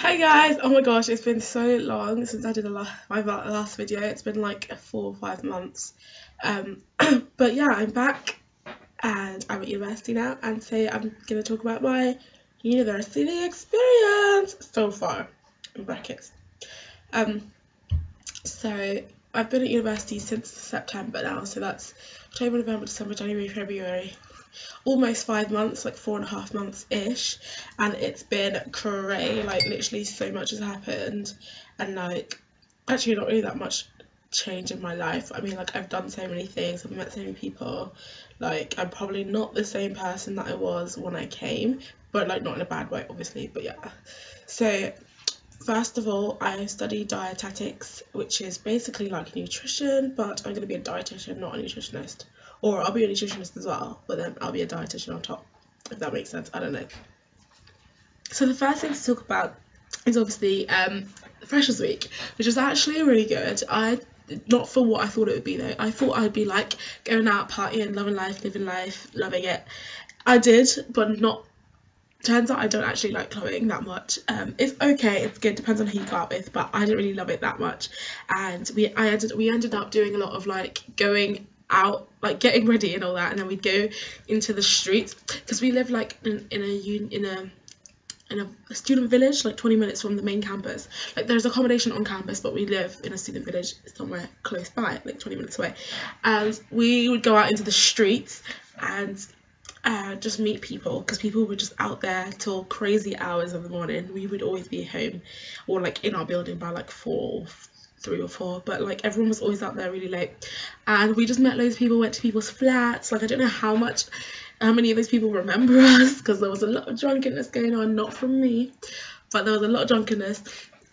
Hi guys! Oh my gosh, it's been so long since I did my last video. It's been like 4 or 5 months. Um, but yeah, I'm back and I'm at university now, and today I'm going to talk about my university experience so far, in brackets. Um, so I've been at university since September now, so that's October, November, December, January, February. Almost 5 months, like 4.5 months ish, and it's been cray. Like literally so much has happened, and like actually not really that much change in my life. I mean, like I've done so many things, I've met so many people. Like I'm probably not the same person that I was when I came, but like not in a bad way obviously, but yeah. So first of all, I studied dietetics, which is basically like nutrition, but I'm going to be a dietitian, not a nutritionist. Or I'll be a nutritionist as well, but then I'll be a dietitian on top, if that makes sense. I don't know. So the first thing to talk about is obviously Freshers Week, which was actually really good. Not for what I thought it would be though. I thought I'd be like going out, partying, loving life, living life, loving it. I did, but not. Turns out I don't actually like clubbing that much. It's okay, it's good, depends on who you go out with, but I didn't really love it that much. And we ended up doing a lot of like going out, like getting ready and all that, and then we'd go into the streets because we live like in a student village, like 20 minutes from the main campus. Like there's accommodation on campus, but we live in a student village somewhere close by, like 20 minutes away. And we would go out into the streets and just meet people, because people were just out there till crazy hours of the morning. We would always be home or like in our building by like 3 or 4, but like everyone was always out there really late, and we just met loads of people, went to people's flats. Like I don't know how many of those people remember us, because there was a lot of drunkenness going on, not from me, but there was a lot of drunkenness,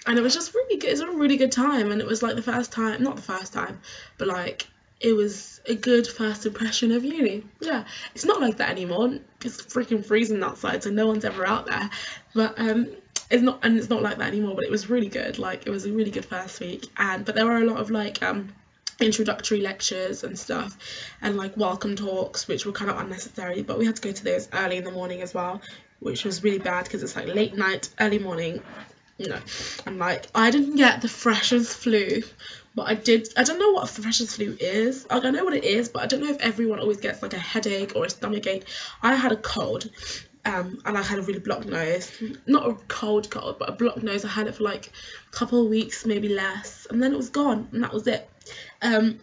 and it was just really good. It was a really good time, and it was like the first time, not the first time, but like it was a good first impression of uni. Yeah, it's not like that anymore. It's freaking freezing outside, so no one's ever out there. But it's not like that anymore. But it was really good. Like it was a really good first week, but there were a lot of like introductory lectures and stuff, and like welcome talks, which were kind of unnecessary. But we had to go to those early in the morning as well, which was really bad because it's like late night, early morning. And like I didn't get the freshers flu, but I don't know what a freshers flu is. Like I know what it is, but I don't know if everyone always gets like a headache or a stomach ache. I had a cold, and I had a really blocked nose. Not a cold, but a blocked nose. I had it for like a couple of weeks, maybe less, and then it was gone, and that was it. And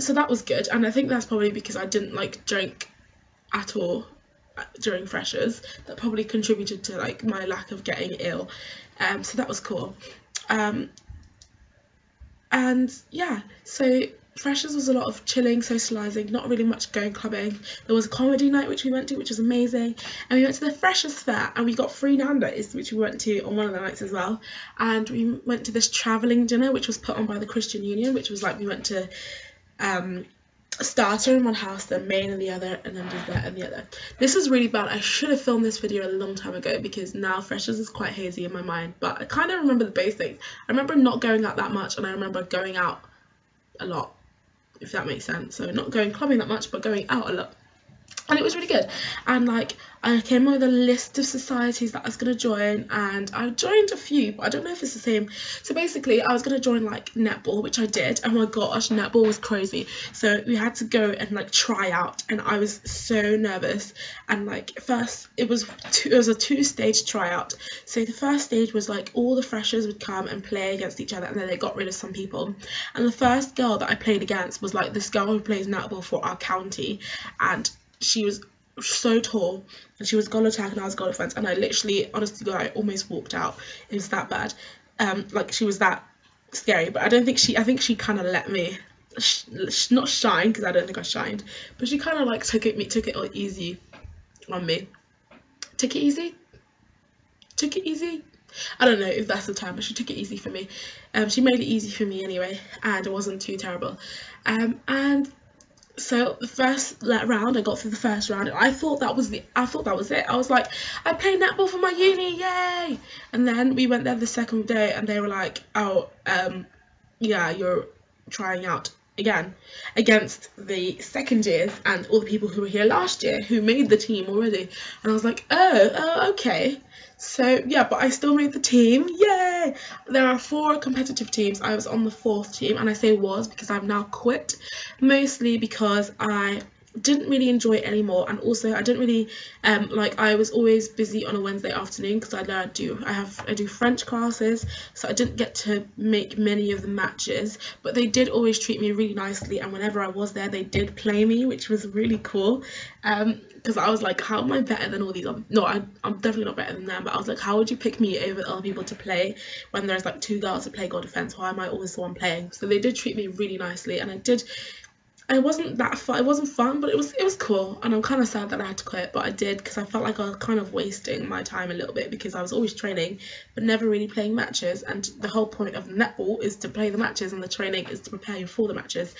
so that was good, and I think that's probably because I didn't like drink at all during freshers. That probably contributed to like my lack of getting ill. So that was cool. And yeah, so freshers was a lot of chilling, socialising, not really much going clubbing. There was a comedy night which we went to, which was amazing, and we went to the freshers fair, and we got free Nando's, which we went to on one of the nights as well. And we went to this travelling dinner which was put on by the Christian Union, which was like we went to starter in one house, then main in the other, and then dessert in the other. This is really bad. I should have filmed this video a long time ago, because now freshers is quite hazy in my mind, but I kind of remember the basics. I remember not going out that much, and I remember going out a lot, if that makes sense. So not going clubbing that much, but going out a lot. And it was really good. And like I came up with a list of societies that I was going to join, and I joined a few, but I don't know if it's the same. So basically I was going to join like netball, which I did. Oh my gosh, netball was crazy. So we had to go and like try out, and I was so nervous. And like first it was a 2-stage tryout. So the first stage was like all the freshers would come and play against each other, and then they got rid of some people. And the first girl that I played against was like this girl who plays netball for our county, and she was so tall, and she was goal attack and I was goal defense, and I literally, honestly, God, I almost walked out. It was that bad. Like she was that scary, but I think she kind of let me not shine, because I don't think I shined, but she kind of like took it easy on me. Took it easy. I don't know if that's the term, but she took it easy for me. She made it easy for me anyway, and it wasn't too terrible. And so the first round, I got through the first round, and I thought that was it. I was like, I play netball for my uni, yay! And then we went there the second day, and they were like, oh, yeah, you're trying out again against the second years and all the people who were here last year who made the team already. And I was like, okay. So yeah, but I still made the team. Yay! There are 4 competitive teams. I was on the 4th team, and I say was because I've now quit, mostly because I didn't really enjoy it anymore, and also I didn't really I was always busy on a Wednesday afternoon because I do French classes, so I didn't get to make many of the matches, but they did always treat me really nicely, and whenever I was there they did play me, which was really cool, because I was like, how am I better than all these no, I'm definitely not better than them, but I was like, how would you pick me over other people to play when there's like 2 girls to play goal defense? Why am I always the one playing? So they did treat me really nicely, and it wasn't that fun. It wasn't fun, but it was cool. And I'm kind of sad that I had to quit, but I did because I felt like I was kind of wasting my time a little bit because I was always training, but never really playing matches. And the whole point of netball is to play the matches, and the training is to prepare you for the matches.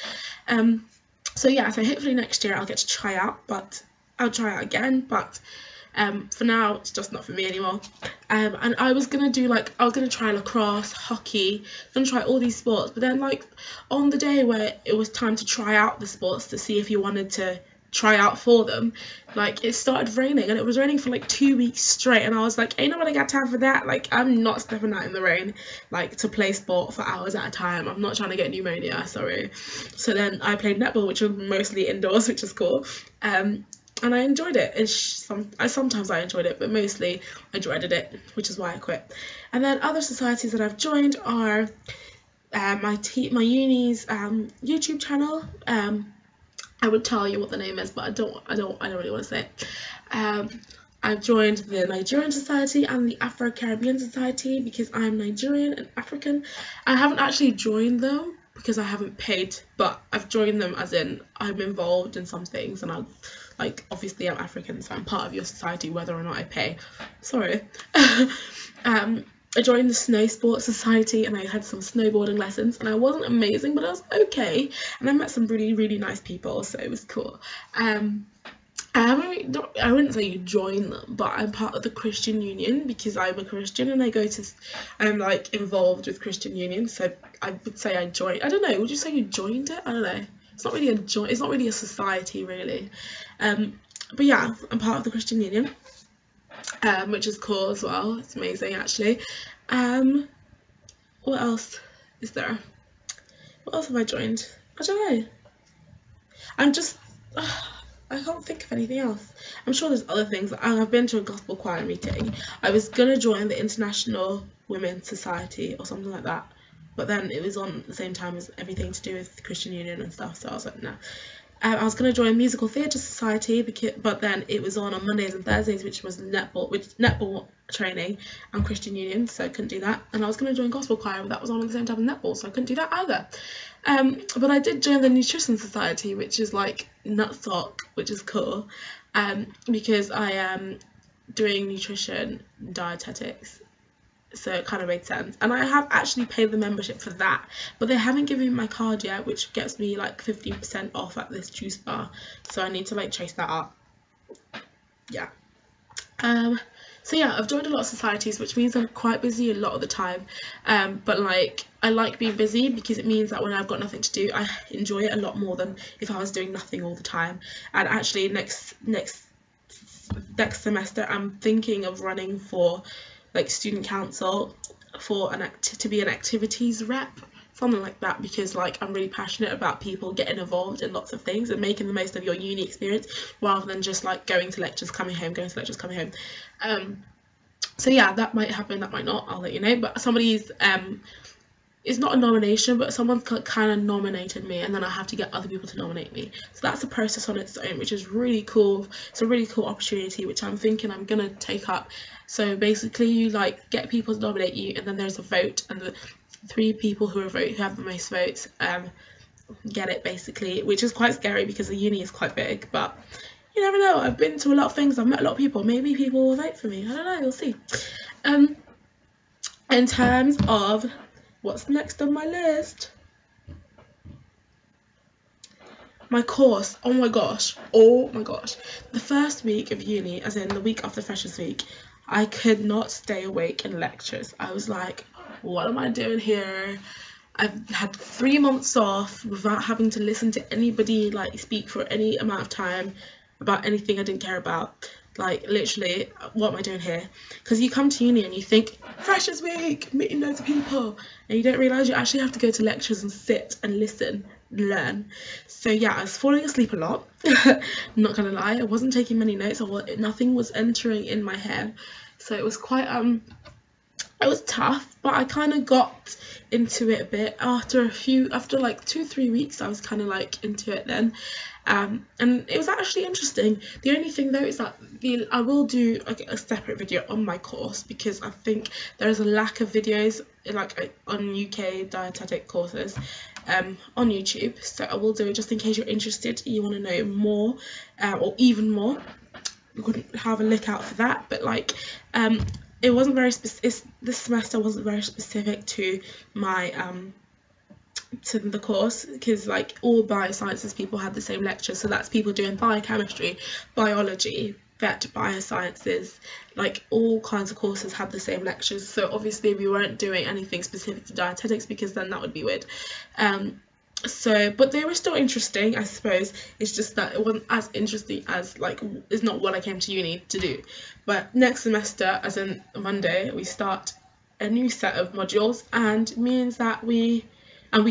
So yeah, so hopefully next year I'll get to try out, but I'll try out again. But for now it's just not for me anymore. And I was gonna try lacrosse, hockey, gonna try all these sports, but then like on the day where it was time to try out the sports to see if you wanted to try out for them, like it started raining, and it was raining for like 2 weeks straight, and I was like, ain't nobody got time for that. Like, I'm not stepping out in the rain like to play sport for hours at a time. I'm not trying to get pneumonia, sorry. So then I played netball, which was mostly indoors, which is cool. And I enjoyed it. Sometimes I enjoyed it, but mostly I dreaded it, which is why I quit. And then other societies that I've joined are my uni's YouTube channel. I would tell you what the name is, but I don't really want to say it. I've joined the Nigerian Society and the Afro-Caribbean Society because I'm Nigerian and African. I haven't actually joined them because I haven't paid, but I've joined them as in I'm involved in some things, and obviously I'm African, so I'm part of your society whether or not I pay. Sorry. I joined the Snow Sports Society, and I had some snowboarding lessons, and I wasn't amazing, but I was okay, and I met some really, really nice people, so it was cool. I wouldn't say you join them, but I'm part of the Christian Union because I'm a Christian, and I'm like involved with Christian Union, so I would say I joined. I don't know, would you say you joined it? I don't know. It's not really a society, really. But yeah, I'm part of the Christian Union, which is cool as well. It's amazing, actually. What else is there? What else have I joined? I don't know. I can't think of anything else. I'm sure there's other things. I've been to a gospel choir meeting. I was gonna join the International Women's Society or something like that, but then it was on at the same time as everything to do with the Christian Union and stuff, so I was like, nah. I was going to join Musical Theatre Society, but then it was on Mondays and Thursdays, which was netball training and Christian Union, so I couldn't do that. And I was going to join Gospel Choir, but that was on at the same time as netball, so I couldn't do that either. But I did join the Nutrition Society, which is like nutsock, which is cool, because I am doing nutrition dietetics. So it kind of made sense, and I have actually paid the membership for that, but they haven't given me my card yet, which gets me like 15% off at this juice bar, so I need to like chase that up. Yeah. So yeah, I've joined a lot of societies, which means I'm quite busy a lot of the time, but like I like being busy because it means that when I've got nothing to do, I enjoy it a lot more than if I was doing nothing all the time. And actually next semester I'm thinking of running for like student council for to be an activities rep, something like that, because like I'm really passionate about people getting involved in lots of things and making the most of your uni experience rather than just like going to lectures, coming home. So yeah, that might happen, that might not, I'll let you know. But somebody's it's not a nomination, but someone kind of nominated me, and then I have to get other people to nominate me. So that's a process on its own, which is really cool. It's a really cool opportunity, which I'm thinking I'm gonna take up. So basically, you like get people to nominate you, and then there's a vote, and the 3 people who have the most votes get it, basically, which is quite scary because the uni is quite big. But you never know. I've been to a lot of things. I've met a lot of people. Maybe people will vote for me. I don't know. We'll see. In terms of what's next on my list, my course. Oh my gosh, the first week of uni, as in the week after Freshers Week, I could not stay awake in lectures. I was like, what am I doing here? I've had 3 months off without having to listen to anybody like speak for any amount of time about anything I didn't care about. Like, literally, what am I doing here? Because you come to uni and you think, Freshers Week, meeting loads of people, and you don't realise you actually have to go to lectures and sit and listen, learn. So yeah, I was falling asleep a lot. I'm not gonna lie, I wasn't taking many notes, or nothing was entering in my head. So it was quite it was tough, but I kind of got into it a bit after like 2-3 weeks. I was kind of like into it then, and it was actually interesting. The only thing though is that I will do like a separate video on my course, because I think there is a lack of videos like on UK dietetic courses on YouTube. So I will do it just in case you're interested, you want to know more or even more. You could have a look out for that. But like it wasn't very this semester wasn't very specific to my to the course, because like all biosciences people had the same lectures. So that's people doing biochemistry, biology, vet, biosciences, like all kinds of courses had the same lectures. So obviously we weren't doing anything specific to dietetics, because then that would be weird. So, but they were still interesting, I suppose. It's just that it wasn't as interesting as, like, it's not what I came to uni to do. But next semester, as in Monday, we start a new set of modules, and means that we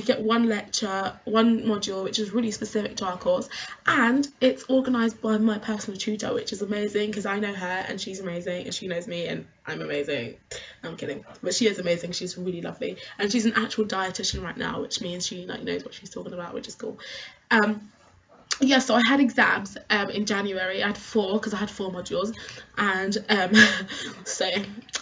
get one lecture, one module, which is really specific to our course, and it's organised by my personal tutor, which is amazing, because I know her and she's amazing, and she knows me and I'm amazing. I'm kidding, but she is amazing. She's really lovely, and she's an actual dietitian right now, which means she like knows what she's talking about, which is cool. Yeah, so I had exams in January. I had 4, because I had 4 modules, and so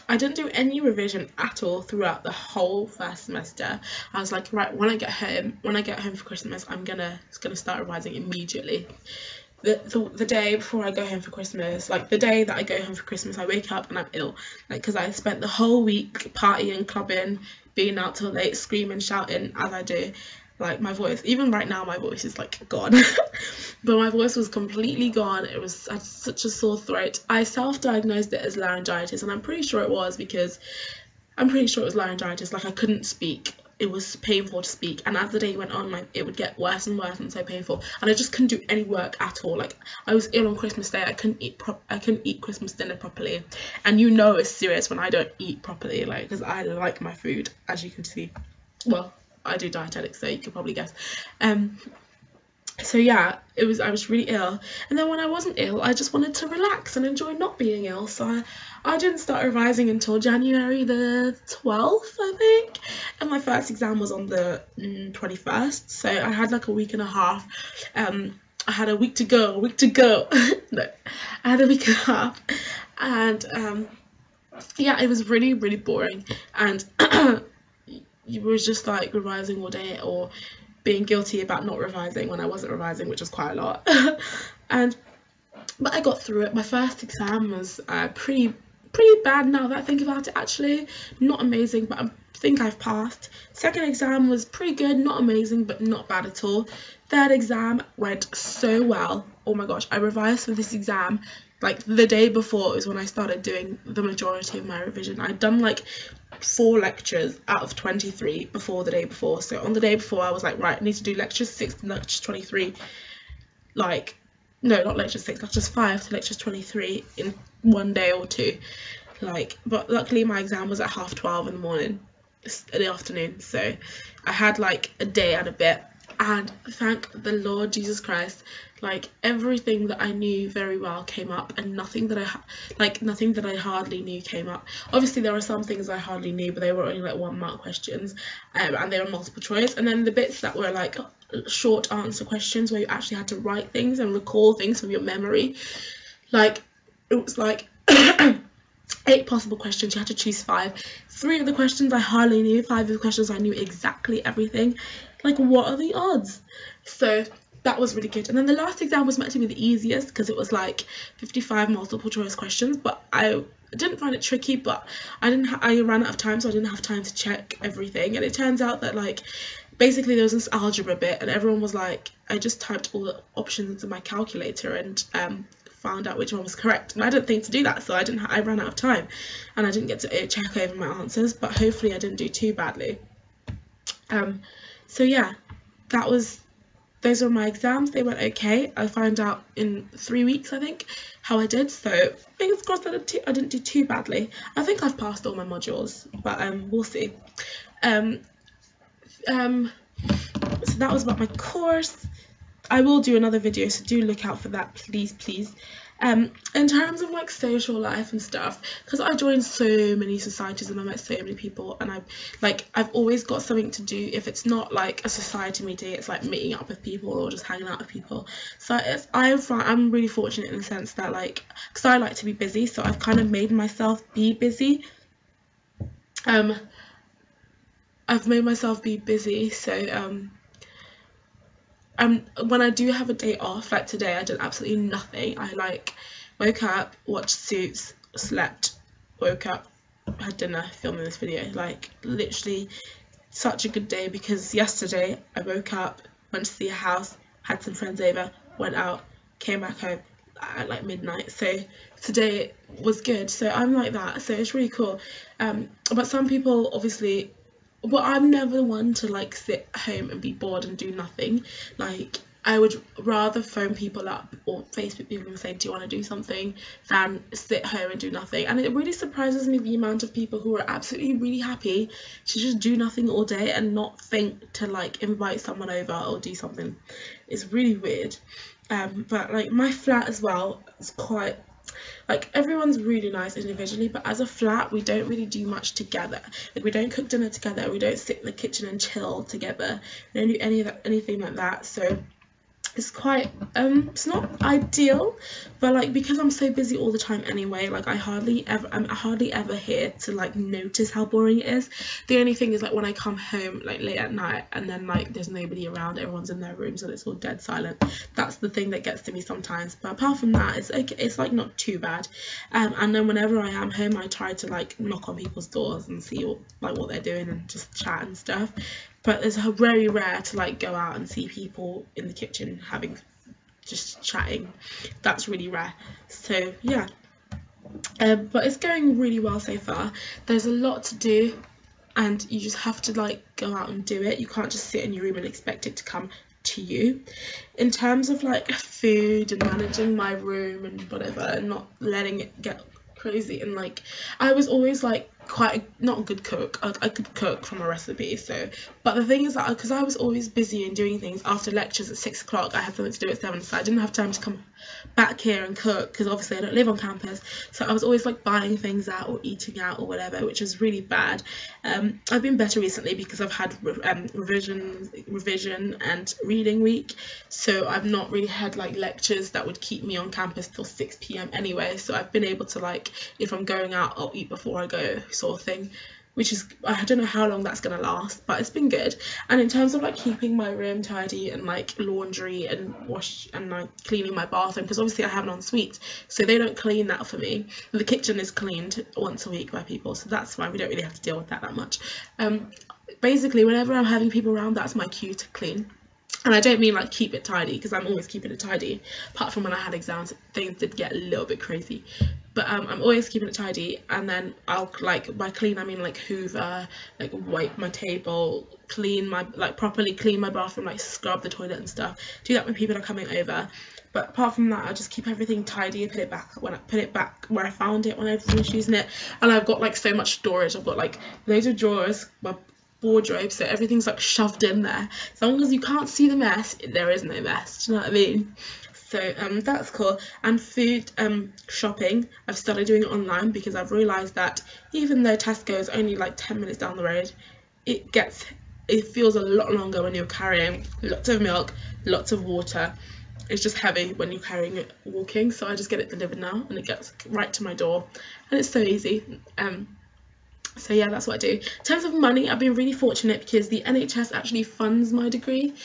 I didn't do any revision at all throughout the whole first semester. I was like, right, when I get home for Christmas, I'm gonna start revising immediately. The day before I go home for Christmas, like the day that I go home for Christmas, I wake up and I'm ill, like, because I spent the whole week partying, clubbing, being out till late, screaming, shouting as I do. Like, my voice, even right now, my voice is like gone. But my voice was completely gone. I had such a sore throat. I self-diagnosed it as laryngitis, and I'm pretty sure it was laryngitis. Like, I couldn't speak. It was painful to speak, and as the day went on, like, it would get worse and worse and so painful, and I just couldn't do any work at all. Like, I was ill on Christmas Day. I couldn't eat Christmas dinner properly, and you know it's serious when I don't eat properly, like, because I like my food, as you can see. Well, I do dietetics, so you could probably guess. So yeah, I was really ill, and then when I wasn't ill, I just wanted to relax and enjoy not being ill. So I didn't start revising until January the 12th, I think, and my first exam was on the 21st. So I had like a week and a half. I had a week to go. No, I had a week and a half, and yeah, it was really, really boring, and you was just like revising all day, or being guilty about not revising when I wasn't revising, which was quite a lot. But I got through it. My first exam was pretty bad now that I think about it, actually. Not amazing, but I think I've passed. Second exam was pretty good, not amazing, but not bad at all. Third exam went so well. Oh my gosh, I revised for this exam like the day before is when I started doing the majority of my revision. I'd done like 4 lectures out of 23 before the day before. So on the day before, I was like, right, I need to do lectures 6 to lectures 23. Like, no, not lecture 6, lectures 5 to lectures 23 in one day or two. Like, but luckily my exam was at 12:30 in the morning, in the afternoon. So I had like a day and a bit. And thank the Lord Jesus Christ, like everything that I knew very well came up, and nothing that I hardly knew came up. Obviously there were some things I hardly knew, but they were only like 1-mark questions, and they were multiple choice. And then the bits that were like short answer questions where you actually had to write things and recall things from your memory, like it was like 8 possible questions, you had to choose 5. 3 of the questions I hardly knew, 5 of the questions I knew exactly everything. Like, what are the odds? So that was really good. And then the last exam was meant to be the easiest, because it was like 55 multiple choice questions, but I didn't find it tricky, but I ran out of time, so I didn't have time to check everything. And it turns out that like basically there was this algebra bit, and everyone was like, I just typed all the options into my calculator and found out which one was correct, and I didn't think to do that, so I ran out of time, and I didn't get to check over my answers. But hopefully I didn't do too badly. So yeah, those were my exams. They went okay. I found out in 3 weeks, I think, how I did. So fingers crossed that I didn't do too badly. I think I've passed all my modules, but we'll see. Um, um, so that was about my course. I will do another video, so do look out for that, please. In terms of like social life and stuff, because I joined so many societies and I met so many people, and I've always got something to do. If it's not like a society meeting, it's like meeting up with people or just hanging out with people. So I'm really fortunate in the sense that like, because I like to be busy, so I've kind of made myself be busy. I've made myself be busy, so when I do have a day off, like today I did absolutely nothing. I like woke up, watched Suits, slept, woke up, had dinner, filming this video. Like literally such a good day, because yesterday I woke up, went to see a house, had some friends over, went out, came back home at like midnight. So today was good. So I'm like that, so it's really cool. But some people obviously, well, I'm never one to like sit home and be bored and do nothing. Like I would rather phone people up or Facebook people and say, do you want to do something, than sit home and do nothing. And it really surprises me the amount of people who are absolutely really happy to just do nothing all day and not think to like invite someone over or do something. It's really weird. But like my flat as well is quite, like everyone's really nice individually, but as a flat we don't really do much together. Like we don't cook dinner together, we don't sit in the kitchen and chill together, we don't do anything like that. So it's quite it's not ideal, but like because I'm so busy all the time anyway, like I'm hardly ever here to like notice how boring it is. The only thing is like when I come home like late at night and then like there's nobody around, everyone's in their rooms and it's all dead silent. That's the thing that gets to me sometimes, but apart from that it's okay. It's like not too bad. And then whenever I am home I try to like knock on people's doors and see what they're doing and just chat and stuff. But it's very rare to like go out and see people in the kitchen just chatting. That's really rare. So yeah, but it's going really well so far. There's a lot to do and you just have to like go out and do it. You can't just sit in your room and expect it to come to you. In terms of like food and managing my room and whatever and not letting it get crazy, and like I was always like not a good cook. I could cook from a recipe, so, but the thing is that because I was always busy and doing things after lectures at 6 o'clock, I had something to do at 7, so I didn't have time to come back here and cook, because obviously I don't live on campus, so I was always like buying things out or eating out or whatever, which was really bad. I've been better recently because I've had revision and reading week, so I've not really had like lectures that would keep me on campus till 6 p.m. anyway, so I've been able to like, if I'm going out I'll eat before I go, sort of thing, which is, I don't know how long that's gonna last, but it's been good. And in terms of like keeping my room tidy and like laundry and wash and like cleaning my bathroom, because obviously I have an ensuite, so they don't clean that for me. The kitchen is cleaned once a week by people, so that's fine, we don't really have to deal with that much. Basically whenever I'm having people around, that's my cue to clean. And I don't mean like keep it tidy, because I'm always keeping it tidy, apart from when I had exams, things did get a little bit crazy. But I'm always keeping it tidy, and then I'll like, by clean I mean like hoover, like wipe my table, clean my, like properly clean my bathroom, like scrub the toilet and stuff, do that when people are coming over. But apart from that, I just keep everything tidy and put it back where I found it when I finished using it. And I've got like so much storage, I've got like loads of drawers, my wardrobe, so everything's like shoved in there. As long as you can't see the mess, there is no mess, do you know what I mean? So that's cool. And food shopping, I've started doing it online, because I've realised that even though Tesco is only like 10 minutes down the road, it feels a lot longer when you're carrying lots of milk, lots of water. It's just heavy when you're carrying it walking, so I just get it delivered now and it gets right to my door, and it's so easy. So yeah, that's what I do. In terms of money, I've been really fortunate because the NHS actually funds my degree.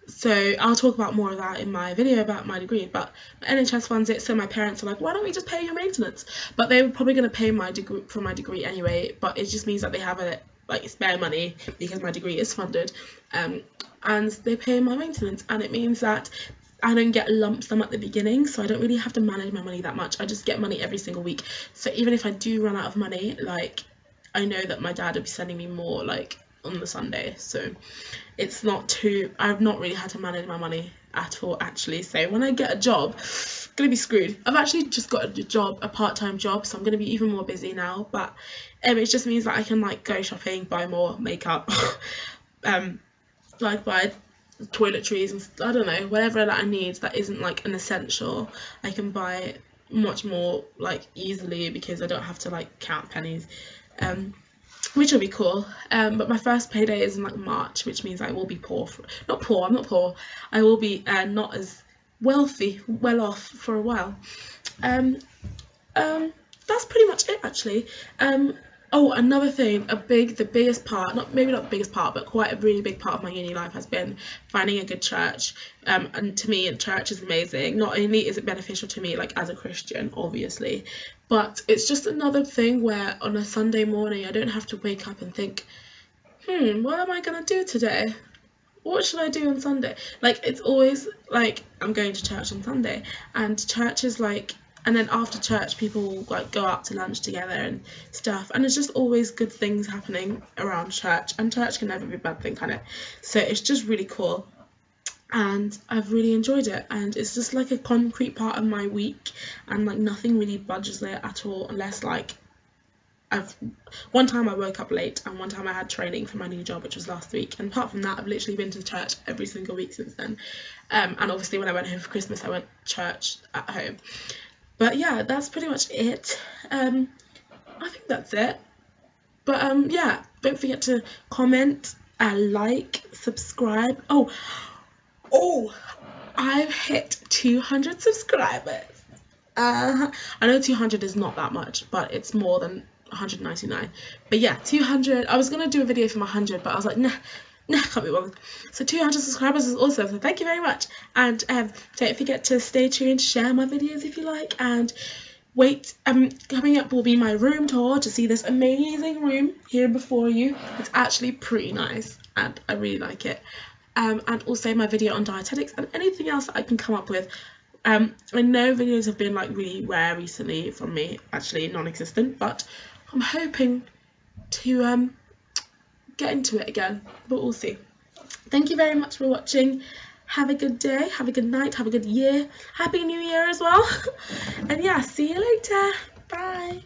So I'll talk about more of that in my video about my degree, but NHS funds it, so my parents are like, why don't we just pay your maintenance? But they were probably going to pay my degree for my degree anyway, but it just means that they have a like spare money because my degree is funded, and they pay my maintenance, and it means that I don't get a lump sum at the beginning, so I don't really have to manage my money that much. I just get money every single week, so even if I do run out of money, like I know that my dad will be sending me more like on the Sunday, so it's not too, I've not really had to manage my money at all actually. So when I get a job, I'm gonna be screwed. I've actually just got a part-time job, so I'm gonna be even more busy now, but it just means that I can like go shopping, buy more makeup, like buy toiletries and I don't know, whatever that I need that isn't like an essential, I can buy much more like easily because I don't have to like count pennies, which will be cool. But my first payday is in like March, which means I will be I'm not poor, I will be not as well off for a while. That's pretty much it actually. Oh, another thing, the biggest part, maybe not the biggest part, but quite a really big part of my uni life has been finding a good church. And to me, church is amazing. Not only is it beneficial to me, like as a Christian, obviously, but it's just another thing where on a Sunday morning, I don't have to wake up and think, what am I gonna do today? What should I do on Sunday? Like, it's always like, I'm going to church on Sunday, and church is like, and then after church people like go out to lunch together and stuff, and it's just always good things happening around church, and church can never be a bad thing, can it? So it's just really cool, and I've really enjoyed it, and it's just like a concrete part of my week, and like nothing really budges there at all, unless like one time I woke up late, and one time I had training for my new job, which was last week, and apart from that I've literally been to church every single week since then. And obviously when I went home for Christmas I went to church at home. But yeah, that's pretty much it. I think that's it. But yeah, don't forget to comment, like, subscribe. Oh, I've hit 200 subscribers. I know 200 is not that much, but it's more than 199. But yeah, 200. I was gonna do a video for my 100, but I was like, nah, can't be bothered. So 200 subscribers is awesome, so thank you very much. And don't forget to stay tuned, share my videos if you like, and wait, coming up will be my room tour to see this amazing room here before you. It's actually pretty nice, and I really like it. And also my video on dietetics and anything else that I can come up with. I know videos have been like really rare recently from me, actually non-existent, but I'm hoping to get into it again, but we'll see. Thank you very much for watching. Have a good day, have a good night, have a good year, happy new year as well. And yeah, see you later, bye.